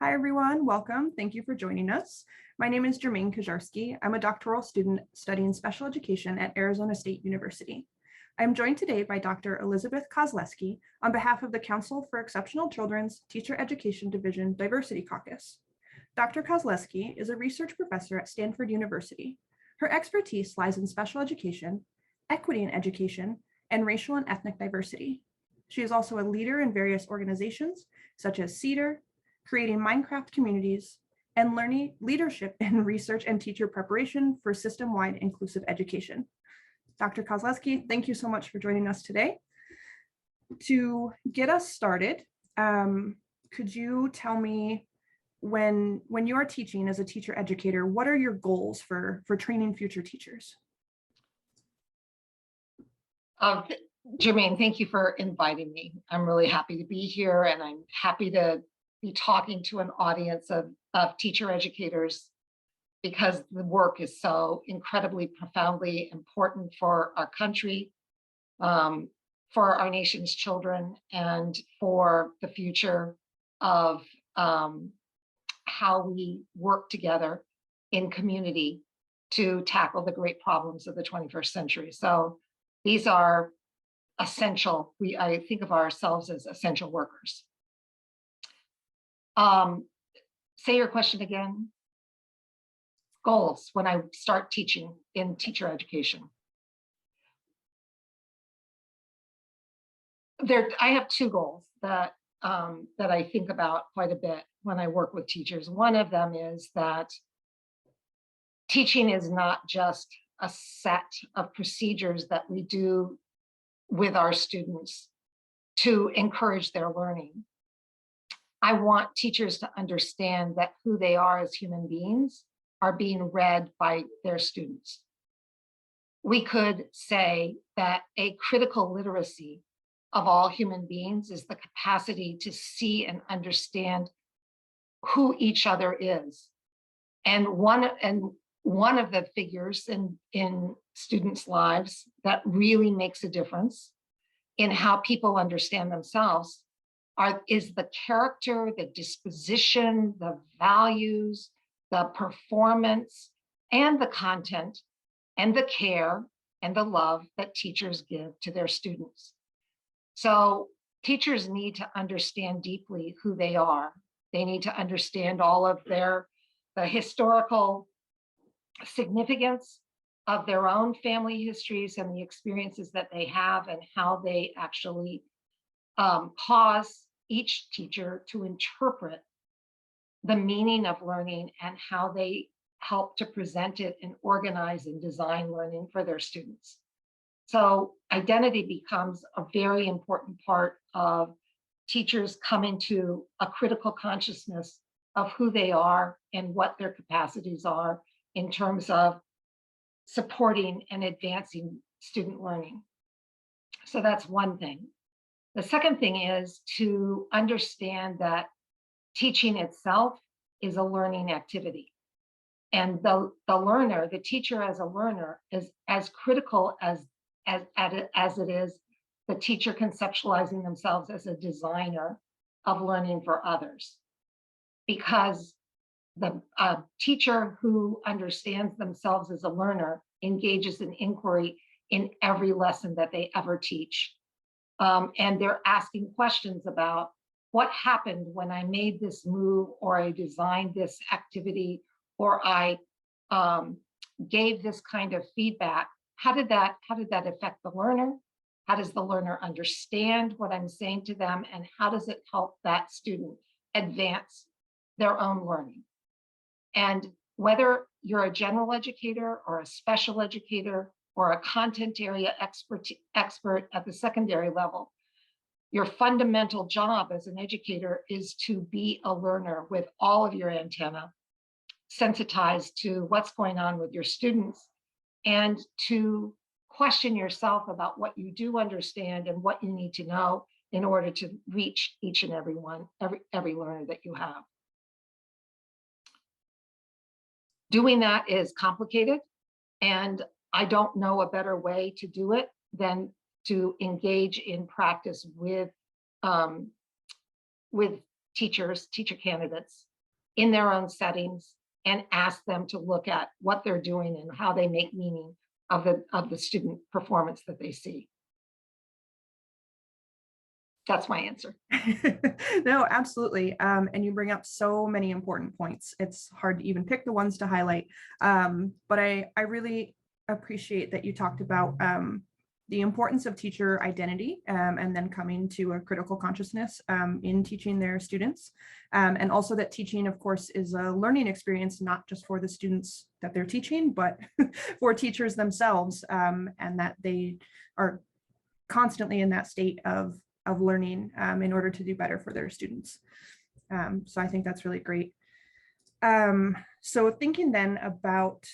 Hi, everyone. Welcome. Thank you for joining us. My name is Germaine Koziarski. I'm a doctoral student studying special education at Arizona State University. I'm joined today by Dr. Elizabeth Kozleski on behalf of the Council for Exceptional Children's Teacher Education Division Diversity Caucus. Dr. Kozleski is a research professor at Stanford University. Her expertise lies in special education, equity in education, and racial and ethnic diversity. She is also a leader in various organizations such as CEDAR, creating Minecraft communities, and learning leadership in research and teacher preparation for system-wide inclusive education. Dr. Kozleski, thank you so much for joining us today. To get us started, could you tell me when you are teaching as a teacher educator, what are your goals for training future teachers? Germaine, thank you for inviting me. I'm really happy to be here, and I'm happy to be talking to an audience of teacher educators because the work is so incredibly profoundly important for our country, for our nation's children, and for the future of how we work together in community to tackle the great problems of the 21st century. So these are essential. I think of ourselves as essential workers. Say your question again. Goals when I start teaching in teacher education. I have two goals that I think about quite a bit when I work with teachers. One of them is that teaching is not just a set of procedures that we do with our students to encourage their learning. I want teachers to understand that who they are as human beings are being read by their students. We could say that a critical literacy of all human beings is the capacity to see and understand who each other is. And one of the figures in students' lives that really makes a difference in how people understand themselves is the character, the disposition, the values, the performance, and the content, and the care, and the love that teachers give to their students. So teachers need to understand deeply who they are. They need to understand all of the historical significance of their own family histories and the experiences that they have, and how they actually cause each teacher to interpret the meaning of learning and how they help to present it and organize and design learning for their students. So identity becomes a very important part of teachers coming to a critical consciousness of who they are and what their capacities are in terms of supporting and advancing student learning. So that's one thing. The second thing is to understand that teaching itself is a learning activity. And the learner, the teacher as a learner, is as critical as it is the teacher conceptualizing themselves as a designer of learning for others. Because the teacher who understands themselves as a learner engages in inquiry in every lesson that they ever teach. And they're asking questions about what happened when I made this move, or I designed this activity, or I gave this kind of feedback. How did that affect the learner? How does the learner understand what I'm saying to them? And how does it help that student advance their own learning? And whether you're a general educator or a special educator or a content area expert at the secondary level, your fundamental job as an educator is to be a learner with all of your antenna sensitized to what's going on with your students, and to question yourself about what you do understand and what you need to know in order to reach each and every learner that you have. Doing that is complicated, and I don't know a better way to do it than to engage in practice with teacher candidates in their own settings and ask them to look at what they're doing and how they make meaning of the student performance that they see. That's my answer. No, absolutely. And you bring up so many important points. It's hard to even pick the ones to highlight. But I really appreciate that you talked about the importance of teacher identity and then coming to a critical consciousness in teaching their students. And also that teaching, of course, is a learning experience, not just for the students that they're teaching, but for teachers themselves, and that they are constantly in that state of learning in order to do better for their students. So I think that's really great. So thinking then about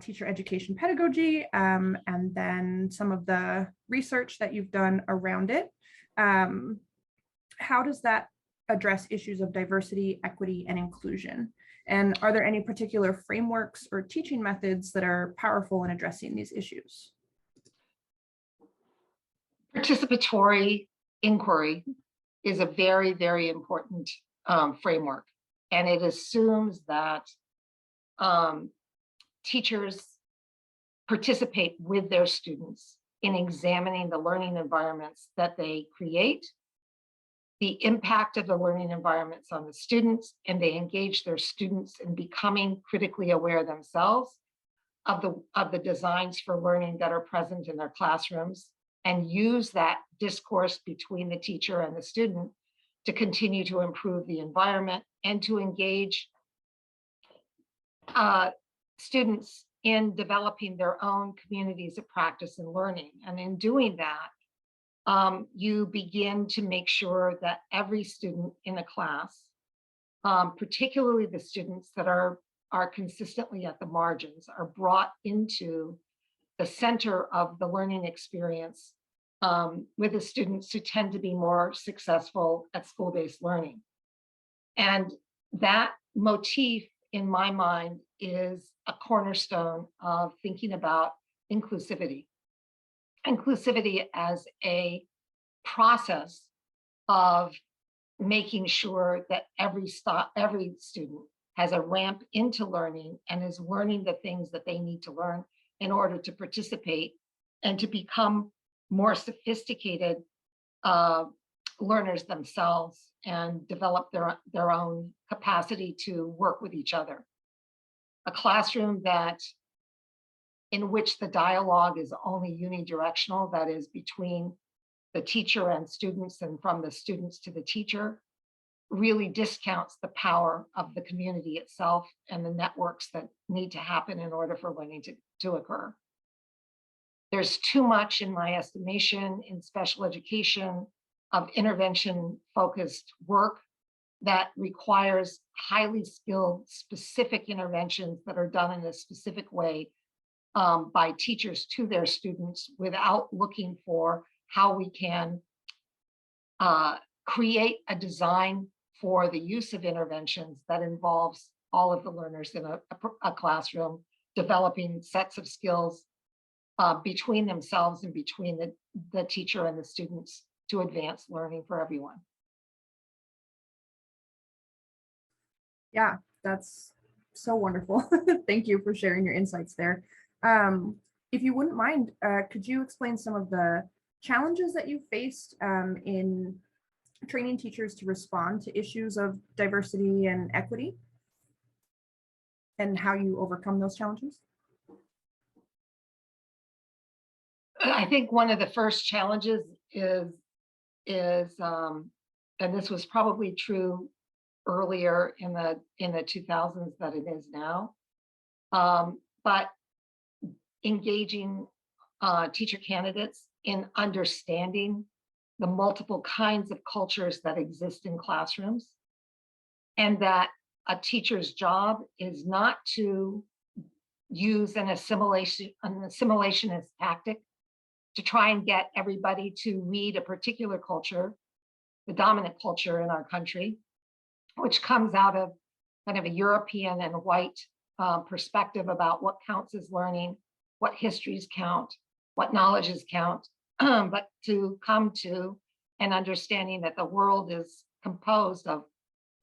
teacher education pedagogy and then some of the research that you've done around it, how does that address issues of diversity, equity, and inclusion? And are there any particular frameworks or teaching methods that are powerful in addressing these issues? Participatory inquiry is a very, very important framework. And it assumes that teachers participate with their students in examining the learning environments that they create, the impact of the learning environments on the students, and they engage their students in becoming critically aware themselves of the designs for learning that are present in their classrooms, and use that discourse between the teacher and the student to continue to improve the environment and to engage students in developing their own communities of practice and learning. And in doing that, you begin to make sure that every student in a class, particularly the students that are consistently at the margins, are brought into the center of the learning experience with the students who tend to be more successful at school-based learning. And that motif, in my mind, is a cornerstone of thinking about inclusivity. Inclusivity as a process of making sure that every student has a ramp into learning and is learning the things that they need to learn in order to participate and to become more sophisticated learners themselves and develop their own capacity to work with each other. A classroom in which the dialogue is only unidirectional, that is between the teacher and students and from the students to the teacher, really discounts the power of the community itself and the networks that need to happen in order for learning to occur. There's too much, in my estimation, in special education of intervention-focused work that requires highly skilled, specific interventions that are done in a specific way by teachers to their students without looking for how we can create a design for the use of interventions that involves all of the learners in a classroom, developing sets of skills between themselves and between the teacher and the students to advance learning for everyone. Yeah, that's so wonderful. Thank you for sharing your insights there. If you wouldn't mind, could you explain some of the challenges that you faced in training teachers to respond to issues of diversity and equity and how you overcome those challenges? I think one of the first challenges is and this was probably true earlier in the 2000s that it is now, but engaging teacher candidates in understanding the multiple kinds of cultures that exist in classrooms, and that a teacher's job is not to use an assimilationist tactic to try and get everybody to read a particular culture, the dominant culture in our country, which comes out of kind of a European and white perspective about what counts as learning, what histories count, what knowledges count, but to come to an understanding that the world is composed of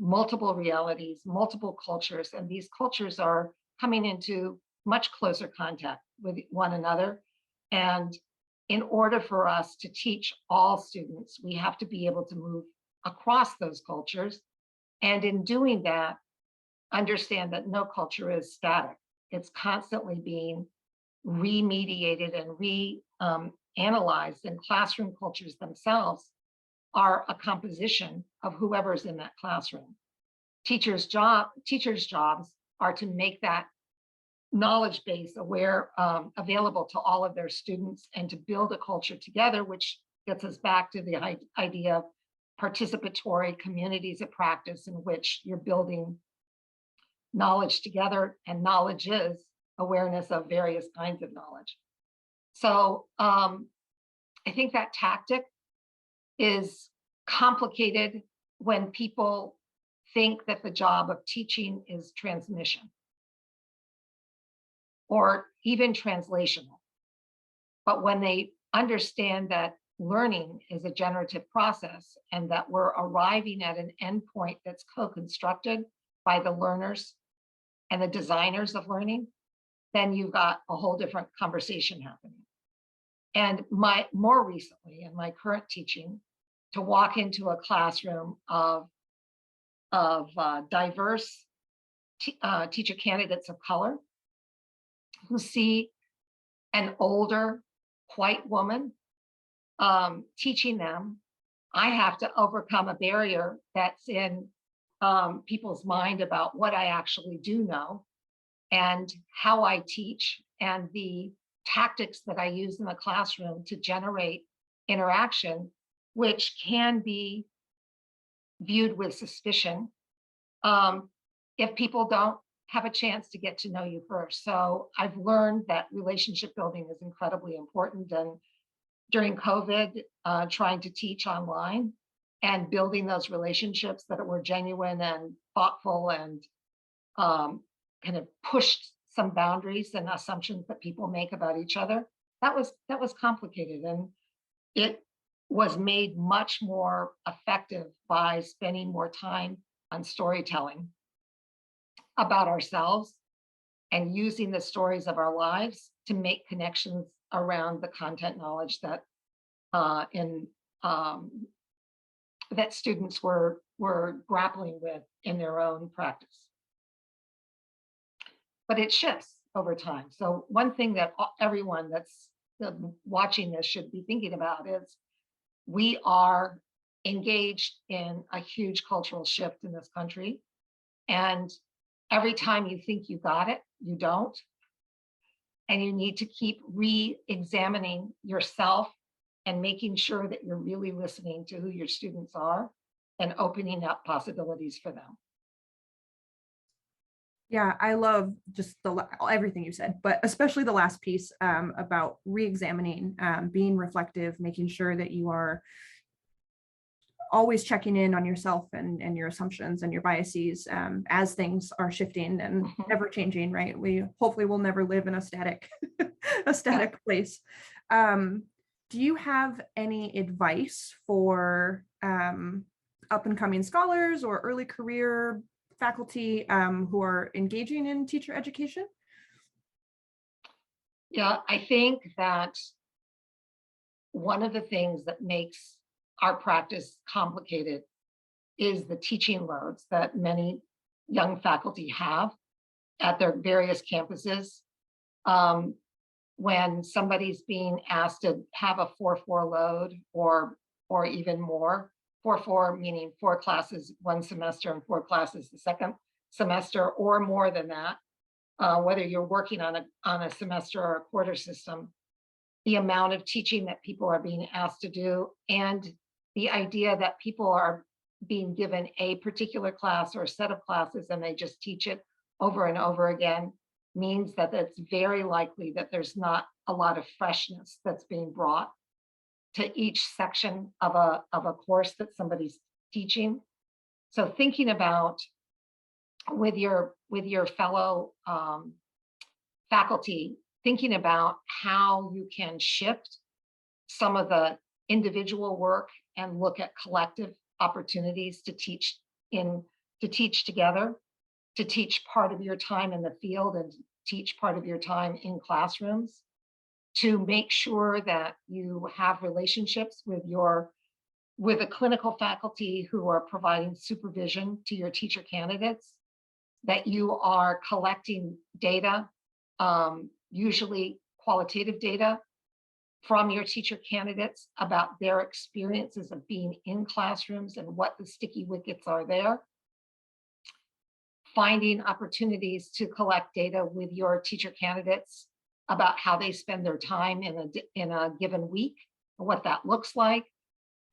multiple realities, multiple cultures, and these cultures are coming into much closer contact with one another. And in order for us to teach all students, we have to be able to move across those cultures. And in doing that, understand that no culture is static. It's constantly being remediated and analyzed, and classroom cultures themselves are a composition of whoever's in that classroom. Teachers' jobs are to make that knowledge base available to all of their students and to build a culture together, which gets us back to the idea of participatory communities of practice in which you're building knowledge together, and knowledge is awareness of various kinds of knowledge. So I think that tactic is complicated when people think that the job of teaching is transmission or even translational. But when they understand that learning is a generative process and that we're arriving at an endpoint that's co-constructed by the learners and the designers of learning, then you've got a whole different conversation happening. And more recently, in my current teaching, to walk into a classroom of diverse teacher candidates of color who see an older white woman teaching them, I have to overcome a barrier that's in people's mind about what I actually do know and how I teach and the tactics that I use in the classroom to generate interaction, which can be viewed with suspicion if people don't have a chance to get to know you first. So I've learned that relationship building is incredibly important. And during COVID, trying to teach online and building those relationships that were genuine and thoughtful and kind of pushed some boundaries and assumptions that people make about each other, that was complicated. And it was made much more effective by spending more time on storytelling about ourselves and using the stories of our lives to make connections around the content knowledge that that students were grappling with in their own practice. But it shifts over time. So one thing that everyone that's watching this should be thinking about is we are engaged in a huge cultural shift in this country. And every time you think you got it, you don't. And you need to keep re-examining yourself and making sure that you're really listening to who your students are and opening up possibilities for them. Yeah, I love just everything you said, but especially the last piece about re-examining, being reflective, making sure that you are always checking in on yourself and your assumptions and your biases as things are shifting and ever changing, right? We hopefully will never live in a static place. Do you have any advice for up and coming scholars or early career faculty who are engaging in teacher education? Yeah, I think that one of the things that makes our practice complicated is the teaching loads that many young faculty have at their various campuses. When somebody's being asked to have a 4-4 load or even more, 4-4 meaning 4 classes one semester and 4 classes the second semester, or more than that, whether you're working on a semester or a quarter system, the amount of teaching that people are being asked to do, and the idea that people are being given a particular class or a set of classes and they just teach it over and over again, means that it's very likely that there's not a lot of freshness that's being brought to each section of a course that somebody's teaching. So thinking about with your fellow faculty, thinking about how you can shift some of the individual work and look at collective opportunities to teach in to teach together, to teach part of your time in the field and teach part of your time in classrooms, to make sure that you have relationships with a clinical faculty who are providing supervision to your teacher candidates, that you are collecting data, usually qualitative data from your teacher candidates about their experiences of being in classrooms and what the sticky wickets are there. Finding opportunities to collect data with your teacher candidates about how they spend their time in a given week, what that looks like,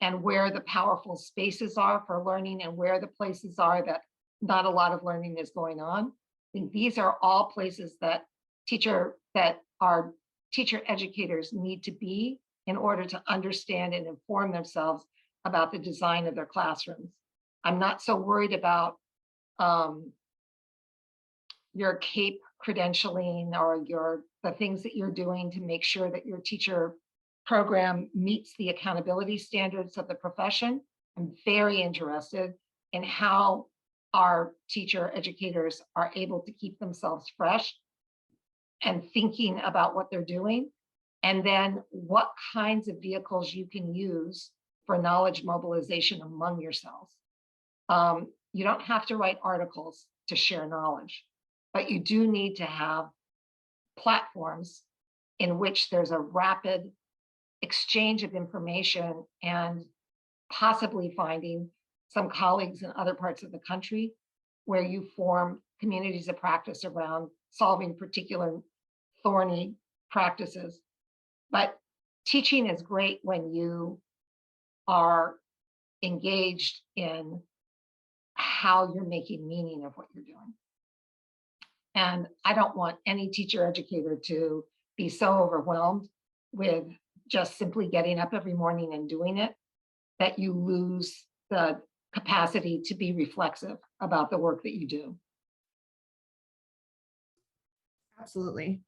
and where the powerful spaces are for learning and where the places are that not a lot of learning is going on. I think these are all places that our teacher educators need to be in order to understand and inform themselves about the design of their classrooms. I'm not so worried about your CAPE credentialing or the things that you're doing to make sure that your teacher program meets the accountability standards of the profession. I'm very interested in how our teacher educators are able to keep themselves fresh and thinking about what they're doing, and then what kinds of vehicles you can use for knowledge mobilization among yourselves. You don't have to write articles to share knowledge, but you do need to have platforms in which there's a rapid exchange of information and possibly finding some colleagues in other parts of the country where you form communities of practice around solving particular thorny practices. But teaching is great when you are engaged in how you're making meaning of what you're doing. And I don't want any teacher educator to be so overwhelmed with just simply getting up every morning and doing it that you lose the capacity to be reflexive about the work that you do. Absolutely.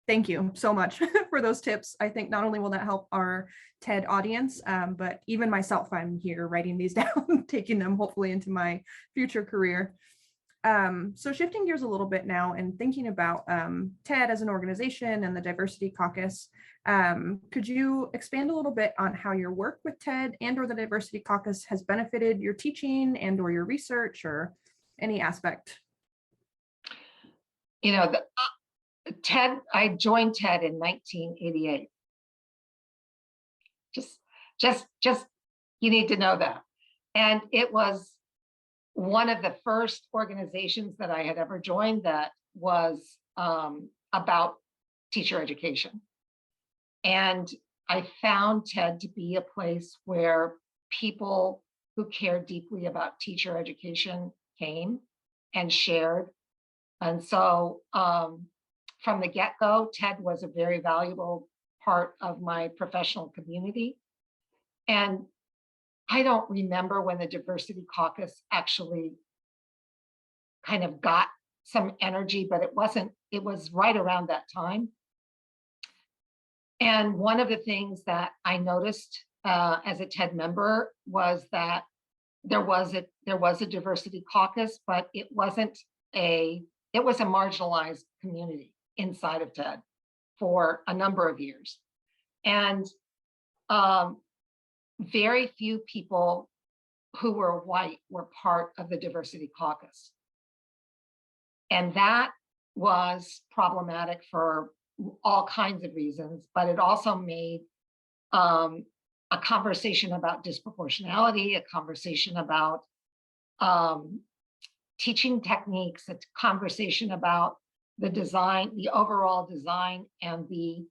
Thank you so much for those tips. I think not only will that help our TED audience, but even myself, I'm here writing these down, taking them hopefully into my future career. So shifting gears a little bit now and thinking about TED as an organization and the Diversity Caucus, could you expand a little bit on how your work with TED and or the Diversity Caucus has benefited your teaching and or your research or any aspect? You know, TED, I joined TED in 1988. Just you need to know that. And it was one of the first organizations that I had ever joined that was about teacher education. And I found TED to be a place where people who cared deeply about teacher education came and shared. And so from the get-go, TED was a very valuable part of my professional community. And I don't remember when the Diversity Caucus actually kind of got some energy, but it was right around that time. And one of the things that I noticed as a TED member was that there was a Diversity Caucus, but it was a marginalized community inside of TED for a number of years. And very few people who were white were part of the Diversity Caucus. And that was problematic for all kinds of reasons, but it also made a conversation about disproportionality, a conversation about teaching techniques, a conversation about the design, the overall design, and the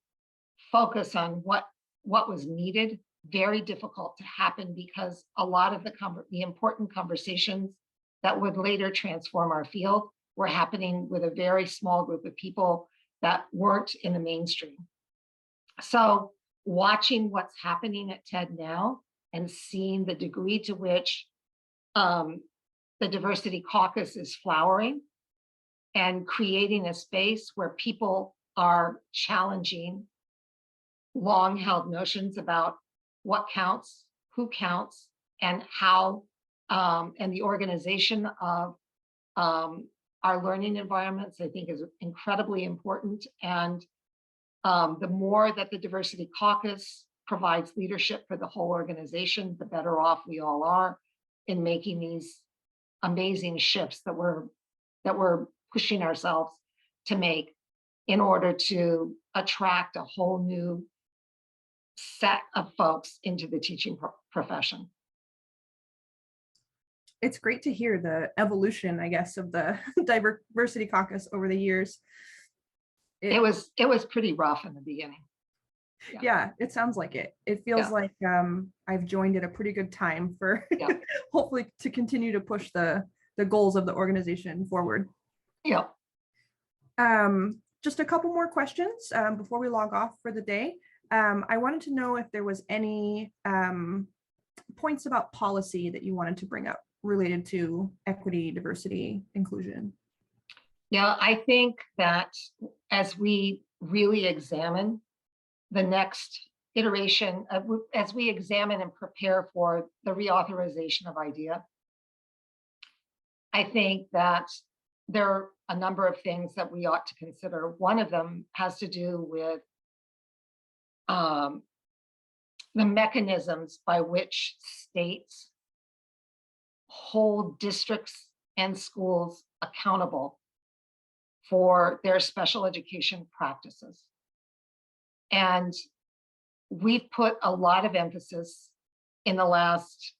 focus on what was needed, very difficult to happen because a lot of the important conversations that would later transform our field were happening with a very small group of people that weren't in the mainstream. So watching what's happening at TED now and seeing the degree to which the Diversity Caucus is flowering and creating a space where people are challenging long-held notions about what counts, who counts, and how and the organization of our learning environments, I think, is incredibly important. And the more that the Diversity Caucus provides leadership for the whole organization, the better off we all are in making these amazing shifts that we're pushing ourselves to make in order to attract a whole new set of folks into the teaching profession. It's great to hear the evolution, I guess, of the Diversity Caucus over the years. It was pretty rough in the beginning. Yeah, it sounds like it. It feels like I've joined at a pretty good time for hopefully to continue to push the goals of the organization forward. Yeah. Just a couple more questions before we log off for the day. I wanted to know if there was any points about policy that you wanted to bring up related to equity, diversity, inclusion. Yeah, I think that as we really examine the next iteration, as we examine and prepare for the reauthorization of IDEA, I think that there are a number of things that we ought to consider. One of them has to do with the mechanisms by which states hold districts and schools accountable for their special education practices. And we've put a lot of emphasis in the last,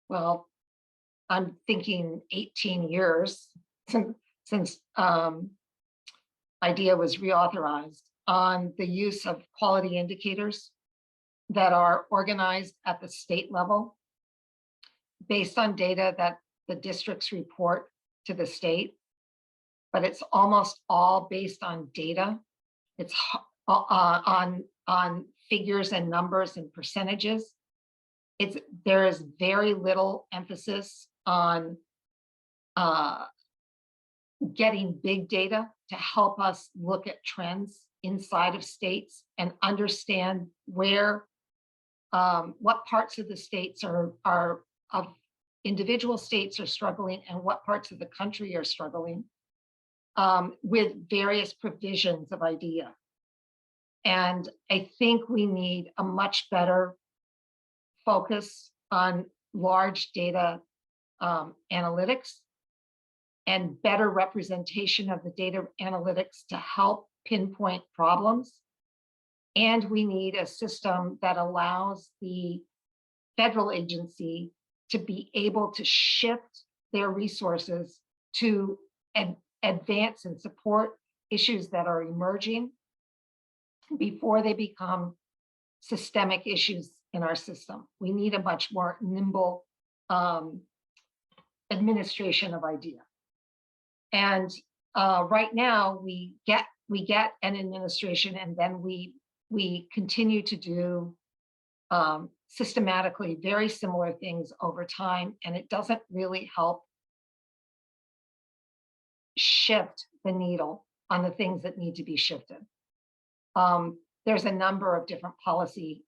well, I'm thinking 18 years since IDEA was reauthorized, on the use of quality indicators that are organized at the state level based on data that the districts report to the state, but it's almost all based on data. It's on figures and numbers and percentages. There is very little emphasis on getting big data to help us look at trends inside of states and understand where what parts of the states are of individual states are struggling and what parts of the country are struggling with various provisions of IDEA. And I think we need a much better focus on large data analytics and better representation of the data analytics to help pinpoint problems. And we need a system that allows the federal agency to be able to shift their resources to advance and support issues that are emerging before they become systemic issues in our system. We need a much more nimble administration of IDEA. And right now we get an administration, and then we continue to do systematically very similar things over time, and it doesn't really help shift the needle on the things that need to be shifted. There's a number of different policy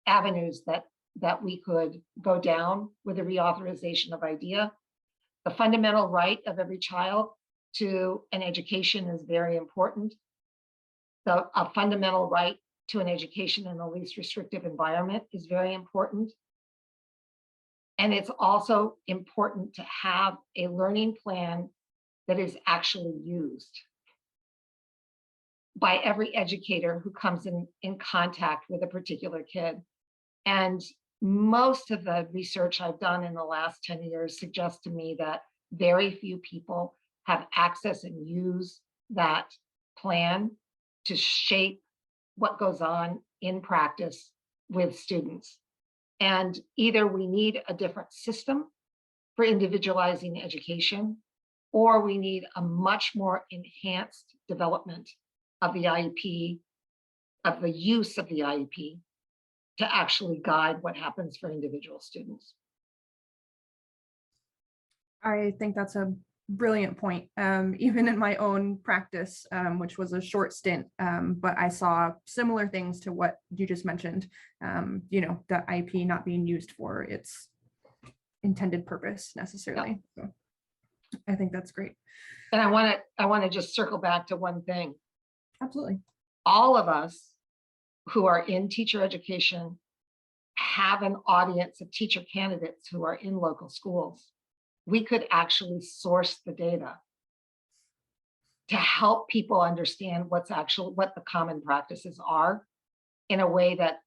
avenues that we could go down with the reauthorization of IDEA. The fundamental right of every child to an education is very important. A fundamental right to an education in the least restrictive environment is very important. And it's also important to have a learning plan that is actually used by every educator who comes in contact with a particular kid. And most of the research I've done in the last 10 years suggests to me that very few people have access and use that plan to shape what goes on in practice with students. And either we need a different system for individualizing education, or we need a much more enhanced development of the IEP, of the use of the IEP to actually guide what happens for individual students. I think that's a brilliant point. Even in my own practice, which was a short stint, but I saw similar things to what you just mentioned. The IP not being used for its intended purpose necessarily. So I think that's great. And I want to just circle back to one thing. Absolutely. All of us who are in teacher education have an audience of teacher candidates who are in local schools. We could actually source the data to help people understand what the common practices are in a way that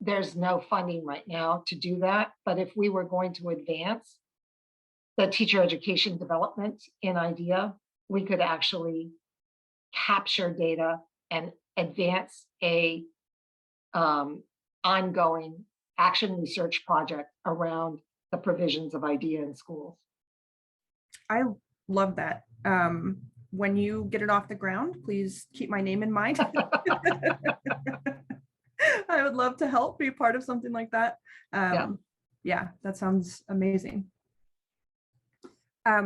there's no funding right now to do that. But if we were going to advance the teacher education development in IDEA, we could actually capture data and advance a ongoing action research project around the provisions of IDEA in schools. I love that. When you get it off the ground, please keep my name in mind. I would love to help be part of something like that. Yeah, that sounds amazing.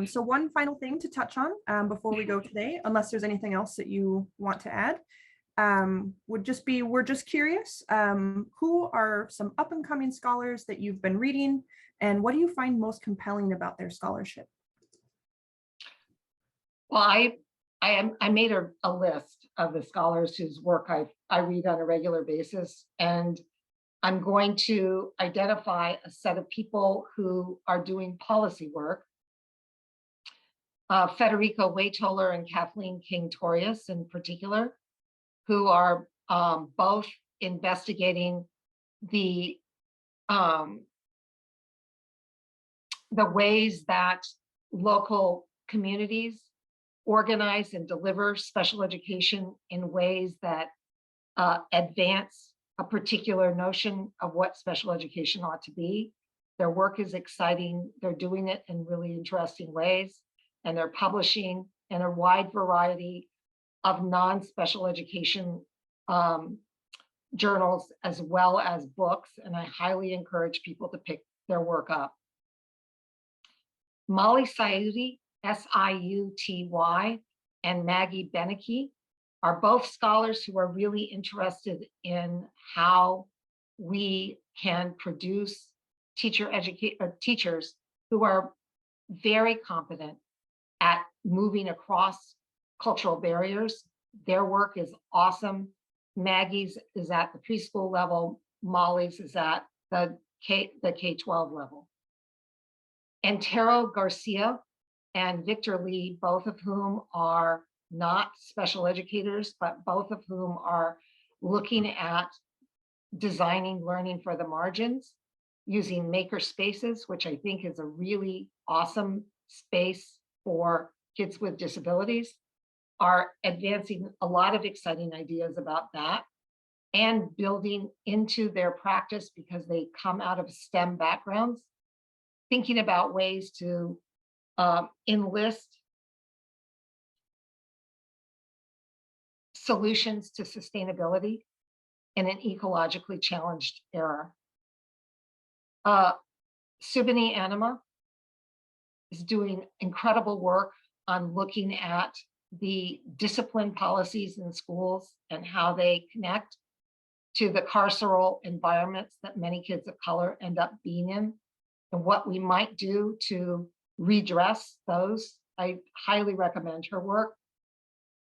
So one final thing to touch on before we go today, unless there's anything else that you want to add, would just be, we're just curious, who are some up and coming scholars that you've been reading, and what do you find most compelling about their scholarship? Well, I made a list of the scholars whose work I read on a regular basis, and I'm going to identify a set of people who are doing policy work. Federico Waitoller and Kathleen King-Torius in particular, who are both investigating the ways that local communities organize and deliver special education in ways that advance a particular notion of what special education ought to be. Their work is exciting. They're doing it in really interesting ways, and they're publishing in a wide variety of non-special education journals as well as books, and I highly encourage people to pick their work up. Molly Siuty, S-I-U-T-Y, and Maggie Beneke are both scholars who are really interested in how we can produce teachers who are very competent at moving across cultural barriers. Their work is awesome. Maggie's is at the preschool level. Molly's is at the K-12 level. Antero Garcia and Victor Lee, both of whom are not special educators, but both of whom are looking at designing learning for the margins using maker spaces, which I think is a really awesome space for kids with disabilities, are advancing a lot of exciting ideas about that and building into their practice, because they come out of STEM backgrounds, thinking about ways to enlist solutions to sustainability in an ecologically challenged era. Subini Anima is doing incredible work on looking at the discipline policies in schools and how they connect to the carceral environments that many kids of color end up being in, and what we might do to redress those. I highly recommend her work.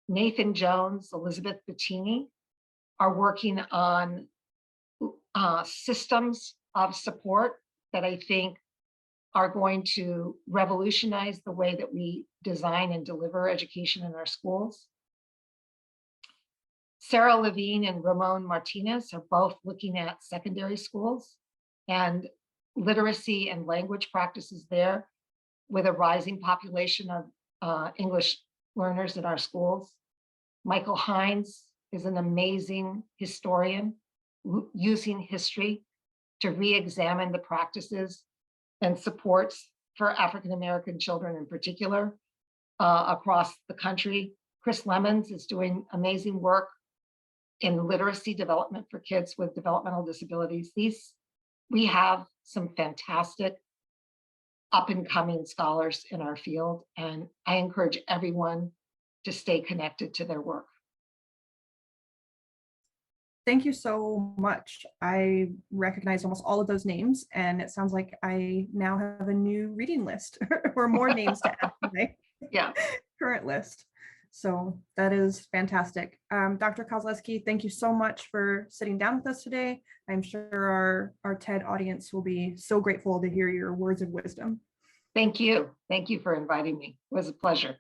Nathan Jones, Elizabeth Bettini are working on systems of support that I think are going to revolutionize the way that we design and deliver education in our schools. Sarah Levine and Ramon Martinez are both looking at secondary schools and literacy and language practices there, with a rising population of English learners in our schools. Michael Hines is an amazing historian using history to re-examine the practices and supports for African-American children in particular across the country. Chris Lemons is doing amazing work in literacy development for kids with developmental disabilities. We have some fantastic up and coming scholars in our field. And I encourage everyone to stay connected to their work. Thank you so much. I recognize almost all of those names, and it sounds like I now have a new reading list or more names to add to my Yeah. current list. So that is fantastic. Dr. Kozleski, thank you so much for sitting down with us today. I'm sure our TED audience will be so grateful to hear your words of wisdom. Thank you. Thank you for inviting me. It was a pleasure.